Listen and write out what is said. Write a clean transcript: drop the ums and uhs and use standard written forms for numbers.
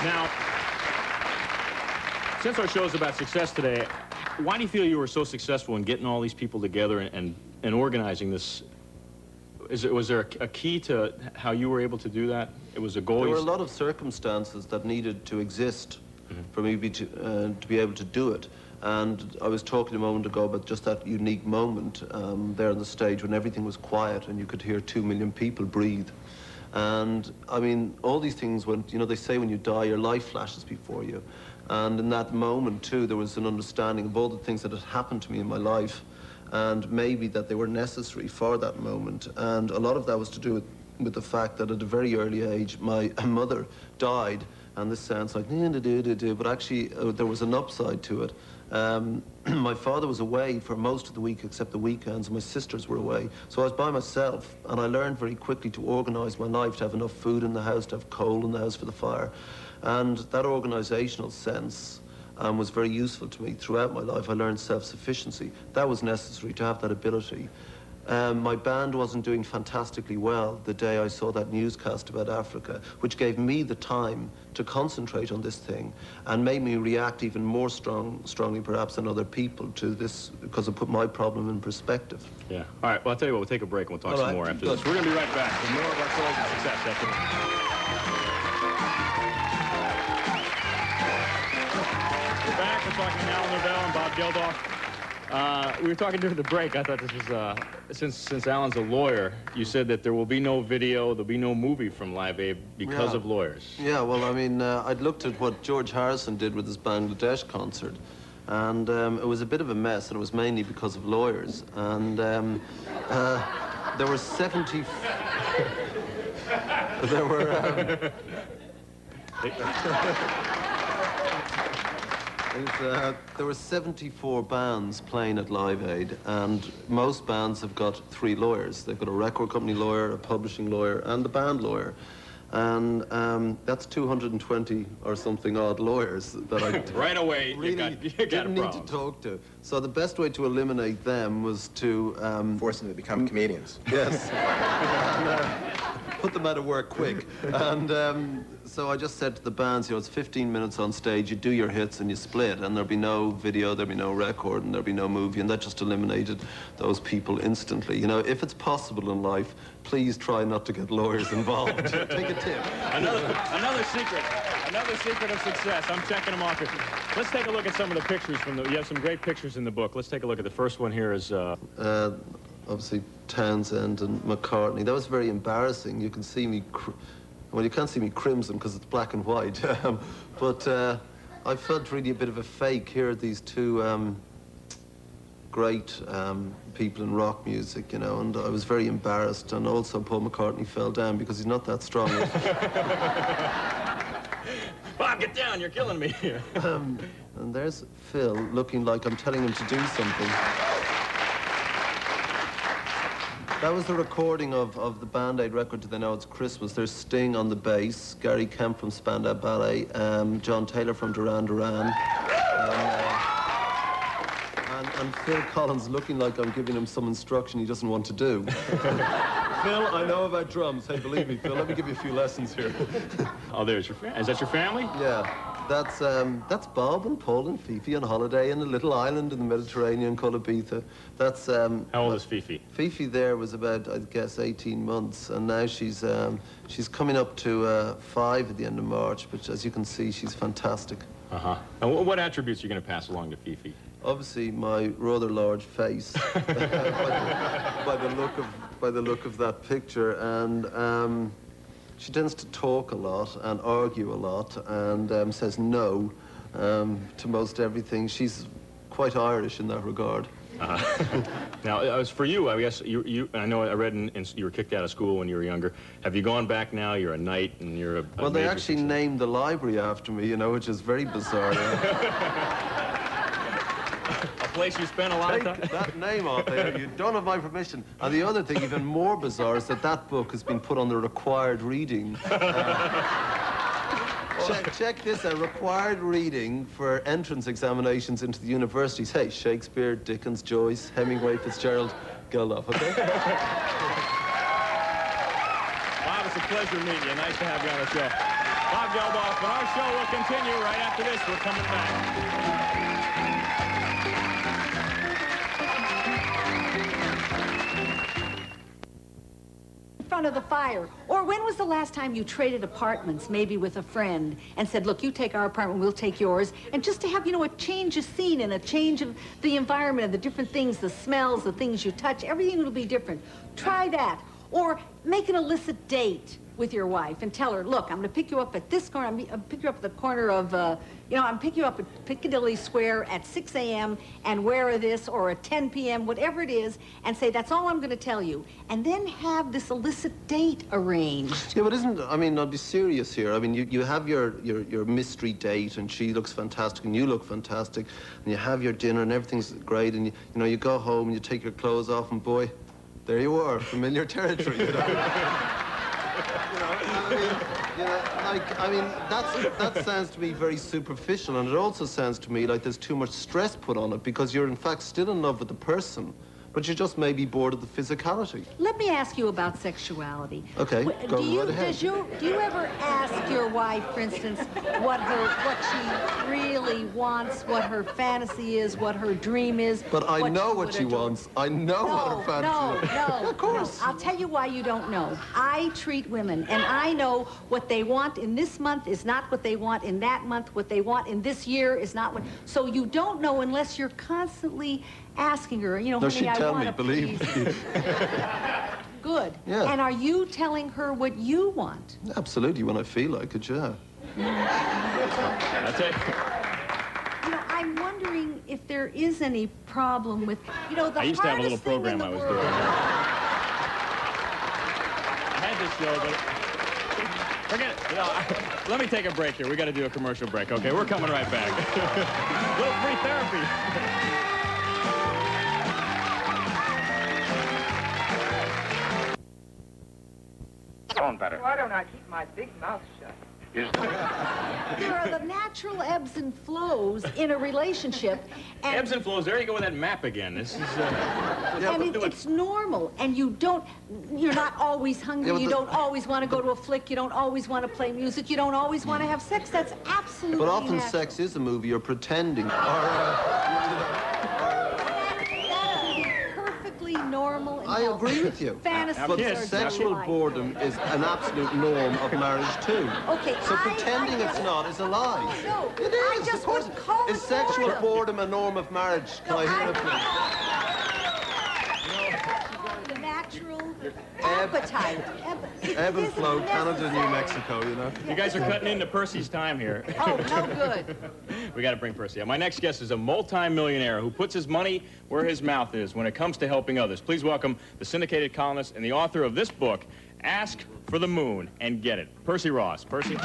Now, since our show is about success today, why do you feel you were so successful in getting all these people together and organizing this? Was there a key to how you were able to do that? It was a goal? There were a lot of circumstances that needed to exist for me to be able to do it. And I was talking a moment ago about just that unique moment there on the stage when everything was quiet and you could hear 2 million people breathe. And I mean, all these things, when, you know, they say when you die, your life flashes before you. And in that moment, too, there was an understanding of all the things that had happened to me in my life, and maybe that they were necessary for that moment. And a lot of that was to do with the fact that at a very early age, my mother died. And this sounds like, but actually there was an upside to it. My father was away for most of the week except the weekends, and my sisters were away. So I was by myself, and I learned very quickly to organize my life, to have enough food in the house, to have coal in the house for the fire. And that organizational sense was very useful to me throughout my life. I learned self-sufficiency. That was necessary to have that ability. My band wasn't doing fantastically well the day I saw that newscast about Africa, which gave me the time to concentrate on this thing and made me react even more strongly perhaps than other people to this, because it put my problem in perspective. Yeah. All right, well, I'll tell you what, we'll take a break and we'll talk some more after this. We're going to be right back with more of our stories of success after this. We're back. We're talking to Alan Novell and Bob Geldof. We were talking during the break. I thought this was, since Alan's a lawyer, you said that there will be no video, there'll be no movie from Live Aid because of lawyers. Yeah, well, I mean, I'd looked at what George Harrison did with his Bangladesh concert, and it was a bit of a mess, and it was mainly because of lawyers. And there were 70... there were... there were 74 bands playing at Live Aid, and most bands have got 3 lawyers. They've got a record company lawyer, a publishing lawyer, and the band lawyer. And that's 220 or something odd lawyers that I right away really you got didn't need to talk to. So the best way to eliminate them was to... force them to become comedians. Yes. And, put them out of work quick. And so I just said to the bands, you know, it's 15 minutes on stage, you do your hits and you split, and there'll be no video, there'll be no record, and there'll be no movie, and that just eliminated those people instantly. You know, if it's possible in life, please try not to get lawyers involved. Take a tip. Another secret of success. I'm checking them off here. Let's take a look at some of the pictures from the, you have some great pictures in the book. Let's take a look at the first one here is... obviously Townsend and McCartney. That was very embarrassing. You can see me, well, you can't see me crimson because it's black and white, but I felt really a bit of a fake. Here are these 2 great people in rock music, you know, and I was very embarrassed. And also Paul McCartney fell down because he's not that strong. Bob, get down, you're killing me. And there's Phil looking like I'm telling him to do something. That was the recording of the Band Aid record, Do They Know It's Christmas. There's Sting on the bass, Gary Kemp from Spandau Ballet, John Taylor from Duran Duran, and Phil Collins looking like I'm giving him some instruction he doesn't want to do. Phil, I know about drums. Hey, believe me, Phil, let me give you a few lessons here. Oh, there's your family. Is that your family? Yeah. That's Bob and Paul and Fifi on holiday in a little island in the Mediterranean called Ibiza. That's how old is Fifi? Fifi there was about, I guess, 18 months, and now she's coming up to 5 at the end of March. But as you can see, she's fantastic. Uh-huh. And what attributes are you going to pass along to Fifi? Obviously, my rather large face, by the look of that picture, and. She tends to talk a lot and argue a lot and says no to most everything. She's quite Irish in that regard. Now, as for you, I guess I know I read you were kicked out of school when you were younger. Have you gone back now? You're a knight and you're a well, they actually named the library after me, you know, which is very bizarre. A place you spent a lot of time? Take that name off there. You don't have my permission. And the other thing, even more bizarre, is that book has been put on the required reading. Check this out. Required reading for entrance examinations into the universities. Hey, Shakespeare, Dickens, Joyce, Hemingway, Fitzgerald, Geldof, okay? Bob, it's a pleasure meeting you. Nice to have you on the show. Bob Geldof, and our show will continue right after this. We're coming back. Front of the fire. Or when was the last time you traded apartments, maybe with a friend, and said, look, you take our apartment, we'll take yours, and just to have, you know, a change of scene and a change of the environment and the different things, the smells, the things you touch, everything will be different. Try that. Or make an illicit date with your wife and tell her, look, I'm going to pick you up at this corner, I'll pick you up at the corner of, I'm pick you up at Piccadilly Square at 6 a.m. and wear this, or at 10 p.m., whatever it is, and say, that's all I'm going to tell you. And then have this illicit date arranged. Yeah, but I'll be serious here. I mean, you have your mystery date, and she looks fantastic, and you look fantastic, and you have your dinner, and everything's great, and you go home, and you take your clothes off, and boy, there you are, familiar territory, you know? That sounds to me very superficial, and it also sounds to me like there's too much stress put on it, because you're in fact still in love with the person, but you just may be bored of the physicality. Let me ask you about sexuality. Okay, go right ahead. Do you ever ask your wife, for instance, what she really wants, what her fantasy is, what her dream is? But I know what she wants. I know what her fantasy is. No, of course. No. I'll tell you why you don't know. I treat women, and I know what they want in this month is not what they want in that month. What they want in this year is not what... So you don't know unless you're constantly asking her, you know, no, honey, she'd tell me, I believe me. Good. Yeah. And are you telling her what you want? Absolutely, when I feel like it, yeah. That's it. You know, I'm wondering if there is any problem with, you know, the I used to have a little hardest thing in program the I was world. doing. I had this show, but forget it. You know, let me take a break here. We got to do a commercial break. Okay, we're coming right back. A little free therapy. Better. Why don't I keep my big mouth shut? There are the natural ebbs and flows in a relationship. And Ebbs and flows. There you go with that map again. This is... it's normal, and you're not always hungry, Yeah, you don't always want to go to a flick, you don't always want to play music, you don't always want to have sex. That's absolutely But often natural. sex is a movie you're pretending. Perfectly normal and I healthy. agree with you. Fantasies But are sexual delightful. boredom is an absolute norm of marriage, too. Okay, So I pretending get it's it. not is a lie. No, It I is, just of course. wouldn't call it Is sexual boredom. boredom a norm of marriage? Can I hear it, please? The natural appetite. Ebb and flow, Canada, New Mexico, you know? You guys are cutting into Percy's time here. Oh, no good. We got to bring Percy up. My next guest is a multi-millionaire who puts his money where his mouth is when it comes to helping others. Please welcome the syndicated columnist and the author of this book, Ask for the Moon and Get It, Percy Ross. Percy?